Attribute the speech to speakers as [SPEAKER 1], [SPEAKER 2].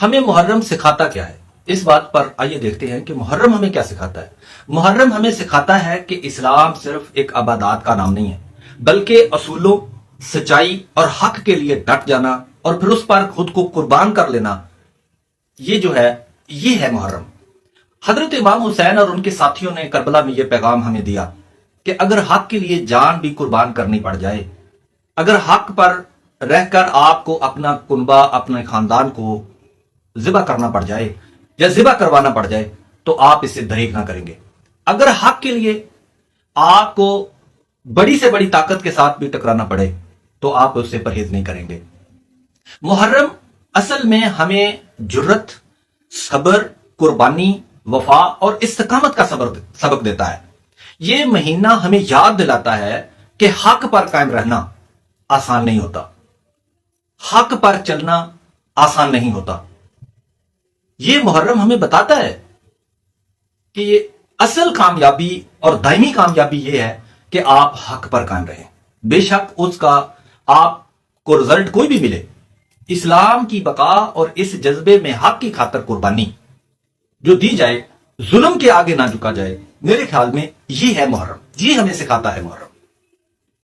[SPEAKER 1] ہمیں محرم سکھاتا کیا ہے؟ اس بات پر آئیے دیکھتے ہیں کہ محرم ہمیں کیا سکھاتا ہے۔ محرم ہمیں سکھاتا ہے کہ اسلام صرف ایک عبادات کا نام نہیں ہے، بلکہ اصولوں، سچائی اور حق کے لیے ڈٹ جانا اور پھر اس پر خود کو قربان کر لینا، یہ ہے محرم۔ حضرت امام حسین اور ان کے ساتھیوں نے کربلا میں یہ پیغام ہمیں دیا کہ اگر حق کے لیے جان بھی قربان کرنی پڑ جائے، اگر حق پر رہ کر آپ کو اپنا کنبہ، اپنے خاندان کو ذبح کرنا پڑ جائے یا ذبح کروانا پڑ جائے تو آپ اس سے دریغ نہ کریں گے۔ اگر حق کے لیے آپ کو بڑی سے بڑی طاقت کے ساتھ بھی ٹکرانا پڑے تو آپ اس سے پرہیز نہیں کریں گے۔ محرم اصل میں ہمیں جرت، صبر، قربانی، وفا اور استقامت کا سبق دیتا ہے۔ یہ مہینہ ہمیں یاد دلاتا ہے کہ حق پر قائم رہنا آسان نہیں ہوتا، حق پر چلنا آسان نہیں ہوتا۔ یہ محرم ہمیں بتاتا ہے کہ یہ اصل کامیابی اور دائمی کامیابی یہ ہے کہ آپ حق پر قائم رہیں، بے شک اس کا آپ کو رزلٹ کوئی بھی ملے۔ اسلام کی بقا اور اس جذبے میں حق کی خاطر قربانی جو دی جائے، ظلم کے آگے نہ جھکا جائے، میرے خیال میں یہ ہے محرم، یہ ہمیں سکھاتا ہے محرم۔